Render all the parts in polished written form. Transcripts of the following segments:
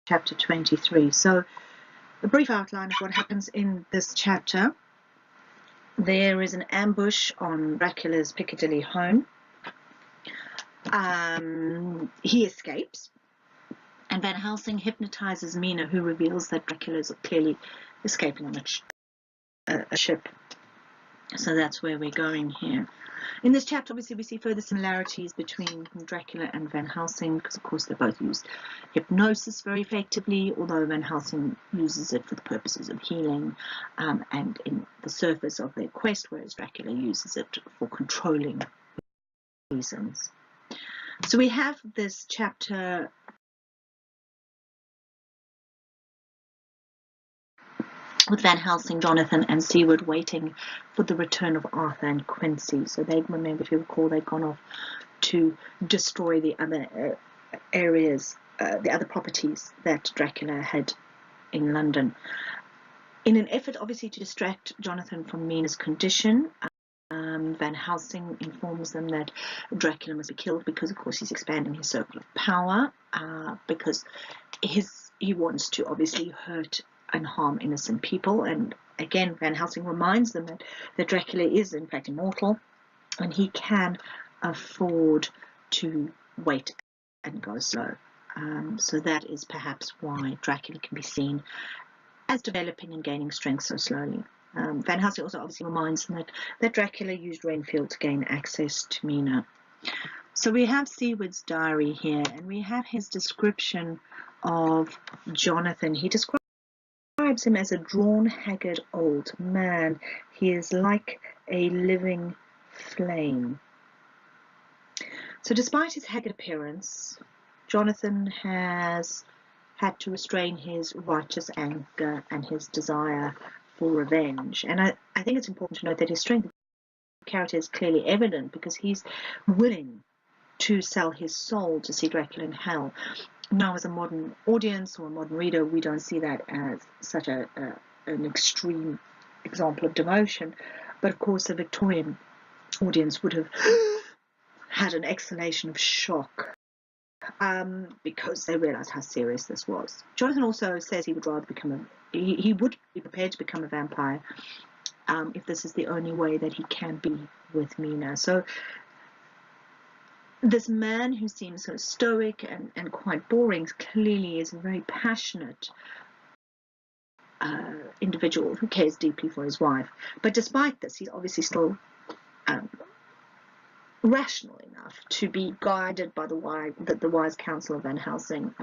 chapter 23. So a brief outline of what happens in this chapter. There is an ambush on Dracula's Piccadilly home. He escapes, and Van Helsing hypnotizes Mina, who reveals that Dracula is clearly escaping on a ship. So that's where we're going here. In this chapter, obviously, we see further similarities between Dracula and Van Helsing, because, of course, they both use hypnosis very effectively, although Van Helsing uses it for the purposes of healing and in the surface of their quest, whereas Dracula uses it for controlling reasons. So we have this chapter with Van Helsing, Jonathan, and Seward waiting for the return of Arthur and Quincy. So they, remember, if you recall, they'd gone off to destroy the other areas, the other properties that Dracula had in London. In an effort, obviously, to distract Jonathan from Mina's condition, Van Helsing informs them that Dracula must be killed because, of course, he's expanding his circle of power, because he wants to obviously hurt and harm innocent people. And again, Van Helsing reminds them that Dracula is in fact immortal, and he can afford to wait and go slow. So that is perhaps why Dracula can be seen as developing and gaining strength so slowly. Van Helsing also obviously reminds them that Dracula used Renfield to gain access to Mina. So we have Seward's diary here, and we have his description of Jonathan. He describes him as a drawn, haggard old man. He is like a living flame. So despite his haggard appearance, Jonathan has had to restrain his righteous anger and his desire for revenge. And I think it's important to note that his strength of character is clearly evident, because he's willing to sell his soul to see Dracula in hell. Now, as a modern audience or a modern reader, we don't see that as such an extreme example of devotion. But of course, a Victorian audience would have had an exhalation of shock, because they realized how serious this was. Jonathan also says he would rather he would be prepared to become a vampire if this is the only way that he can be with Mina. So this man who seems so stoic and quite boring clearly is a very passionate individual who cares deeply for his wife. But despite this, he's obviously still rational enough to be guided by the wise counsel of Van Helsing,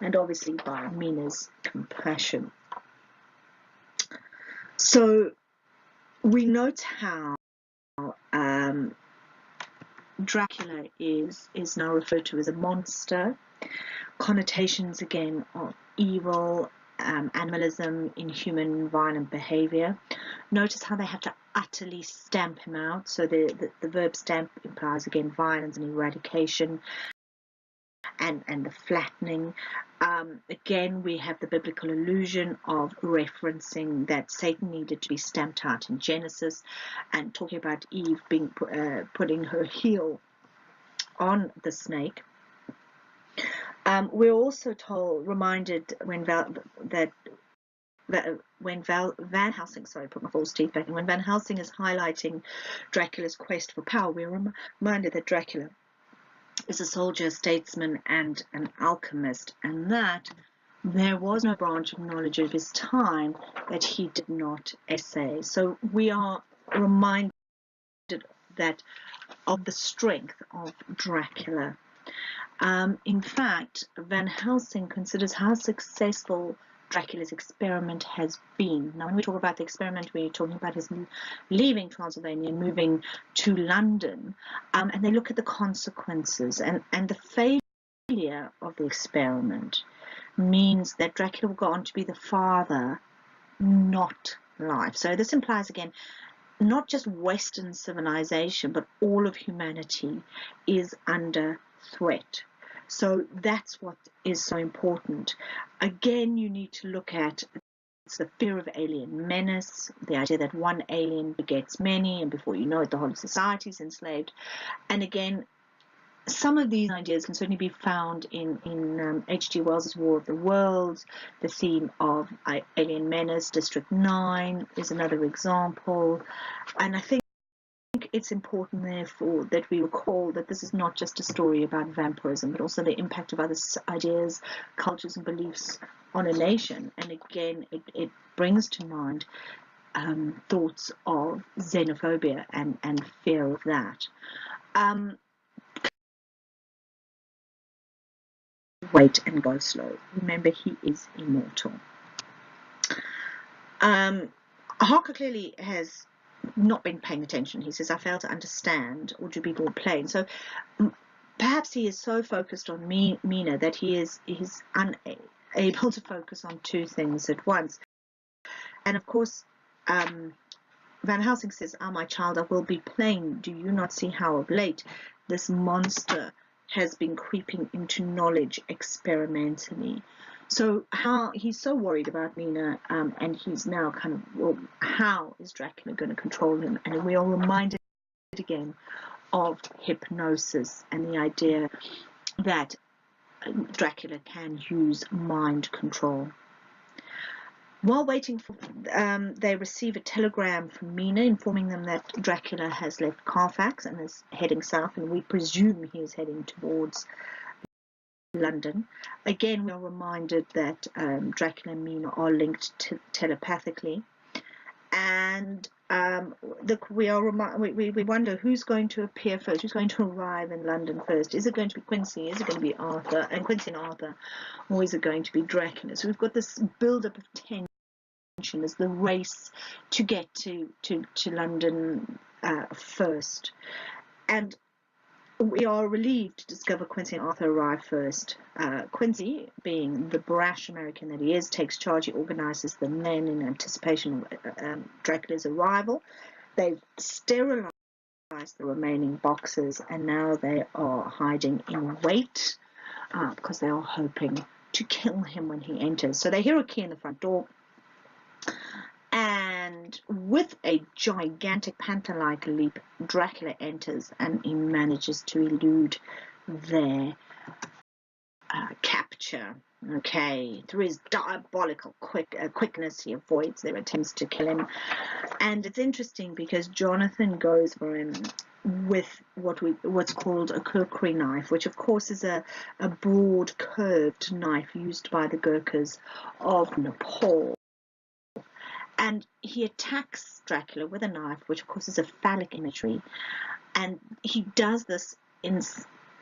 and obviously by Mina's compassion. So we note how Dracula is now referred to as a monster. Connotations again of evil, animalism, inhuman, violent behavior. Notice how they have to utterly stamp him out. So the verb stamp implies again violence and eradication, and the flattening. Again, we have the biblical allusion of referencing that Satan needed to be stamped out in Genesis, and talking about Eve being putting her heel on the snake. We're also reminded when Van Helsing, sorry, put my false teeth back in. When Van Helsing is highlighting Dracula's quest for power, we're reminded that Dracula is a soldier, statesman, and an alchemist, and that there was no branch of knowledge of his time that he did not essay. So we are reminded that of the strength of Dracula. In fact, Van Helsing considers how successful Dracula's experiment has been. Now, when we talk about the experiment, we're talking about his leaving Transylvania, moving to London, and they look at the consequences, and the failure of the experiment means that Dracula will go on to be the father, not life. So this implies, again, not just Western civilization, but all of humanity is under threat. So that's what is so important. Again, you need to look at the fear of alien menace, the idea that one alien begets many, and before you know it, the whole society is enslaved. And again, some of these ideas can certainly be found in H.G. Wells' War of the Worlds. The theme of alien menace, District 9 is another example. And I think it's important, therefore, that we recall that this is not just a story about vampirism, but also the impact of other ideas, cultures, and beliefs on a nation. And again, it brings to mind thoughts of xenophobia and fear of that. Wait and go slow. Remember, he is immortal. Harker clearly has not been paying attention. He says, I fail to understand, or to be more plain. So perhaps he is so focused on Mina that he's unable to focus on two things at once. And of course, Van Helsing says, my child, I will be plain. Do you not see how of late this monster has been creeping into knowledge experimentally? So how he's so worried about Mina, and he's now kind of, well, how is Dracula going to control him? And we are reminded again of hypnosis and the idea that Dracula can use mind control. While waiting for, they receive a telegram from Mina informing them that Dracula has left Carfax and is heading south, and we presume he is heading towards London. Again, we are reminded that Dracula and Mina are linked telepathically, and we wonder who's going to appear first, who's going to arrive in London first. Is it going to be Quincy? Is it going to be Arthur and Quincy and Arthur, or is it going to be Dracula? So we've got this build-up of tension as the race to get to London first, and we are relieved to discover Quincy and Arthur arrive first. Quincy, being the brash American that he is, takes charge. He organizes the men in anticipation of Dracula's arrival. They've sterilized the remaining boxes, and now they are hiding in wait because they are hoping to kill him when he enters. So they hear a key in the front door, and with a gigantic panther-like leap, Dracula enters, and he manages to elude their capture. Okay, through his diabolical quickness, he avoids their attempts to kill him. And it's interesting because Jonathan goes for him with what's called a kukri knife, which of course is a broad curved knife used by the Gurkhas of Nepal. And he attacks Dracula with a knife, which of course is a phallic imagery. And he does this in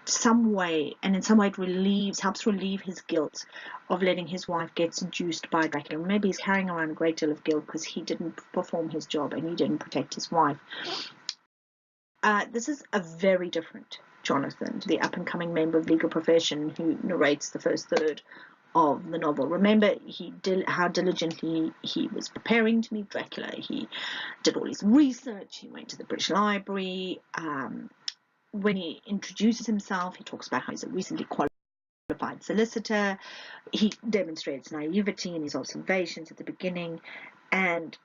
some way, and in some way it helps relieve his guilt of letting his wife get seduced by Dracula. Maybe he's carrying around a great deal of guilt because he didn't perform his job and he didn't protect his wife. This is a very different Jonathan, the up-and-coming member of legal profession who narrates the first third of the novel. Remember how diligently he was preparing to meet Dracula. He did all his research. He went to the British Library. When he introduces himself, he talks about how he's a recently qualified solicitor. He demonstrates naivety in his observations at the beginning, and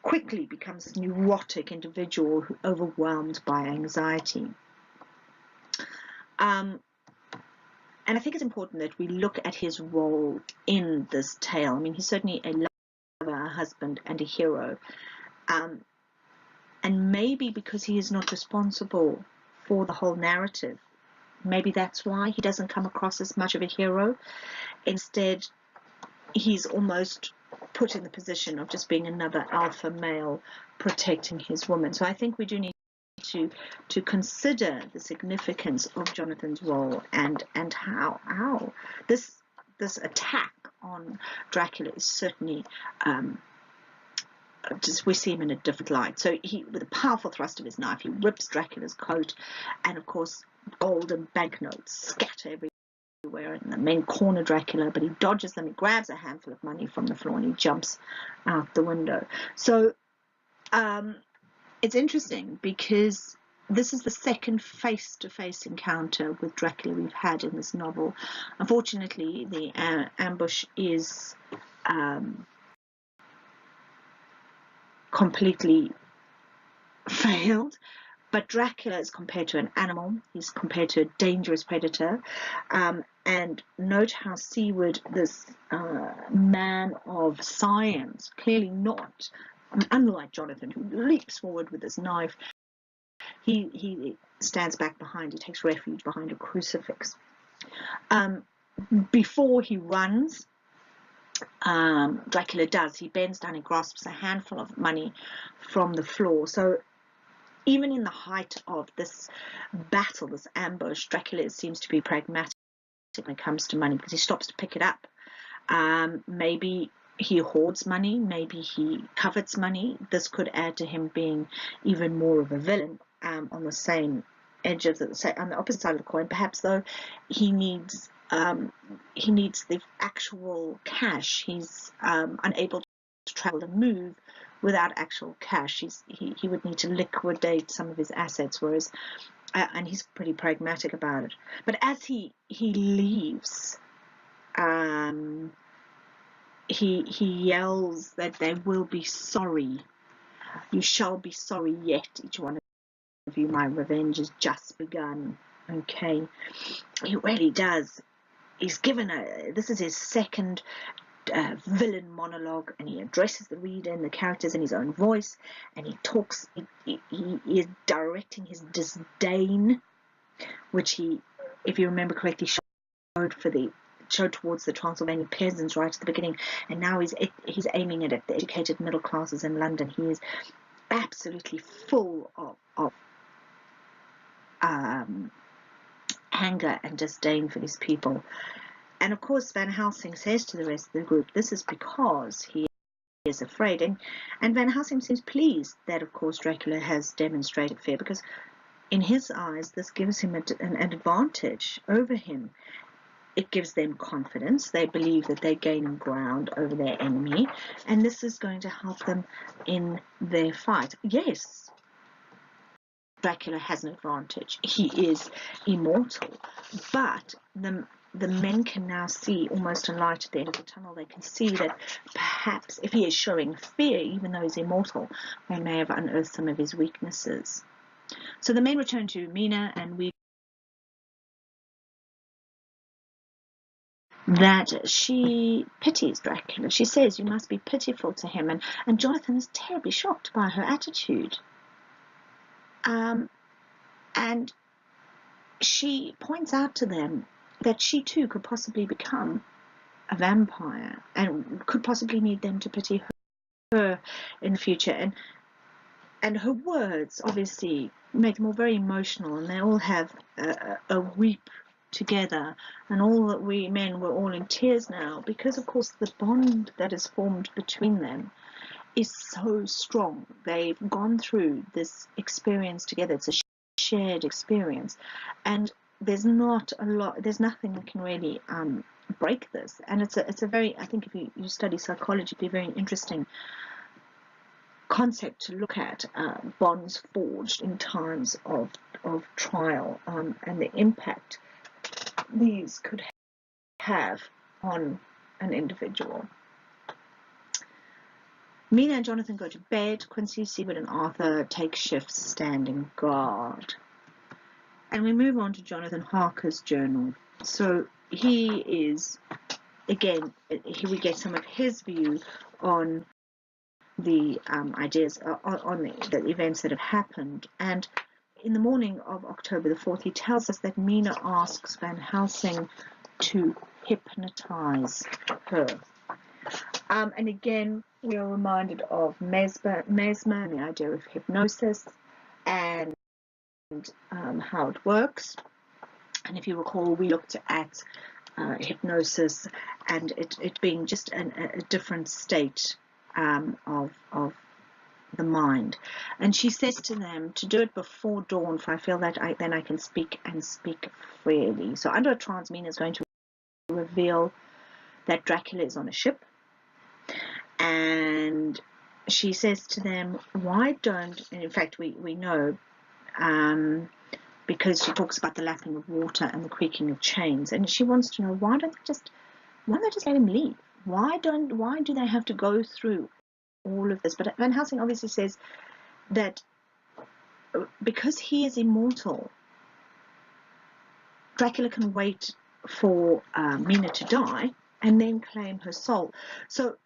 quickly becomes this neurotic individual overwhelmed by anxiety. And I think it's important that we look at his role in this tale. I mean, he's certainly a lover, a husband, and a hero. And maybe because he is not responsible for the whole narrative, maybe that's why he doesn't come across as much of a hero. Instead, he's almost put in the position of just being another alpha male protecting his woman. So I think we do need to consider the significance of Jonathan's role and how this attack on Dracula is certainly we see him in a different light. So he, with a powerful thrust of his knife, he rips Dracula's coat, and of course gold and banknotes scatter everywhere, and the men corner Dracula, but he dodges them. He grabs a handful of money from the floor and he jumps out the window. So it's interesting because this is the second face-to-face encounter with Dracula we've had in this novel. Unfortunately, the ambush is completely failed, But Dracula is compared to an animal. He's compared to a dangerous predator. And note how Seward, this man of science, clearly not, unlike Jonathan, who leaps forward with his knife, he stands back behind. He takes refuge behind a crucifix. Before he runs, Dracula does. He bends down and grasps a handful of money from the floor. So even in the height of this battle, this ambush, Dracula seems to be pragmatic when it comes to money, because he stops to pick it up. Maybe he hoards money, maybe he covets money. This could add to him being even more of a villain. On the same edge of on the opposite side of the coin, perhaps, though, he needs the actual cash. He's unable to travel and move without actual cash. He would need to liquidate some of his assets, whereas and he's pretty pragmatic about it. But as he leaves, he yells that they will be sorry. You shall be sorry yet, each one of you. My revenge has just begun. Okay, he really does. He's given this is his second villain monologue, and he addresses the reader and the characters in his own voice, and he talks. He is directing his disdain, which he, if you remember correctly, showed towards the Transylvanian peasants right at the beginning, and now he's aiming it at the educated middle classes in London. He is absolutely full of anger and disdain for these people. And of course, Van Helsing says to the rest of the group, this is because he is afraid. And Van Helsing seems pleased that, of course, Dracula has demonstrated fear, because in his eyes, this gives him an advantage over him. It gives them confidence. They believe that they're gaining ground over their enemy, and this is going to help them in their fight. Yes, Dracula has an advantage. He is immortal, but the men can now see almost a light at the end of the tunnel. They can see that perhaps if he is showing fear, even though he's immortal, they may have unearthed some of his weaknesses. So the men return to Mina, and we that she pities Dracula. She says, you must be pitiful to him, and Jonathan is terribly shocked by her attitude. And she points out to them that she too could possibly become a vampire, and could possibly need them to pity her in the future. And her words obviously make them all very emotional, and they all have a weep together, and all that we men were all in tears now, because of course the bond that is formed between them is so strong. They've gone through this experience together. It's a shared experience, and there's nothing that can really break this. And it's a very, I think if you study psychology, it'd be a very interesting concept to look at, bonds forged in times of trial, and the impact these could have on an individual. Mina and Jonathan go to bed. Quincy, Seward, and Arthur take shifts standing guard. And we move on to Jonathan Harker's journal. So he is, again, here we get some of his view on the ideas, on the events that have happened. And in the morning of October the 4th, he tells us that Mina asks Van Helsing to hypnotize her. And again, we are reminded of Mesmer and the idea of hypnosis, and how it works. And if you recall, we looked at hypnosis and it being just a different state of the mind. And she says to them to do it before dawn, for I feel that then I can speak freely. So under a trance, Mina is going to reveal that Dracula is on a ship, and she says to them, why don't, and in fact we know, because she talks about the lapping of water and the creaking of chains, and she wants to know, why don't they just let him leave? Why do they have to go through all of this? But Van Helsing obviously says that because he is immortal, Dracula can wait for Mina to die and then claim her soul. So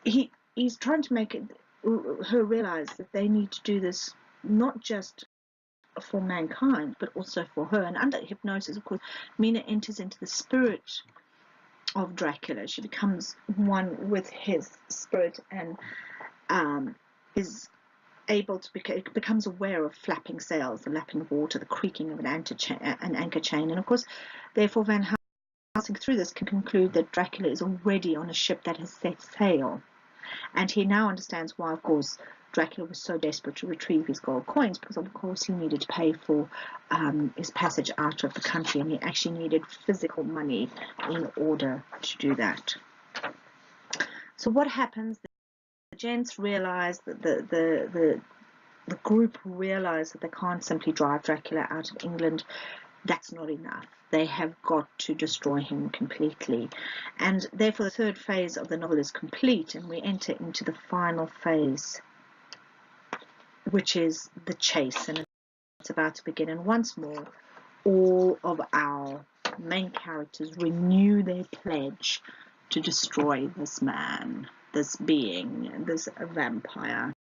he's trying to make her realize that they need to do this not just for mankind, but also for her. And under hypnosis, of course, Mina enters into the spirit of Dracula. She becomes one with his spirit and is able to becomes aware of flapping sails, the lapping of water, the creaking of an anchor chain. And of course, therefore, Van Helsing through this can conclude that Dracula is already on a ship that has set sail. And he now understands why, of course, Dracula was so desperate to retrieve his gold coins, because of course he needed to pay for his passage out of the country, and he actually needed physical money in order to do that. So what happens? The gents realize that the group realize that they can't simply drive Dracula out of England. That's not enough. They have got to destroy him completely. And therefore the third phase of the novel is complete, and we enter into the final phase, which is the chase, and it's about to begin. And once more, all of our main characters renew their pledge to destroy this man, this being, this vampire.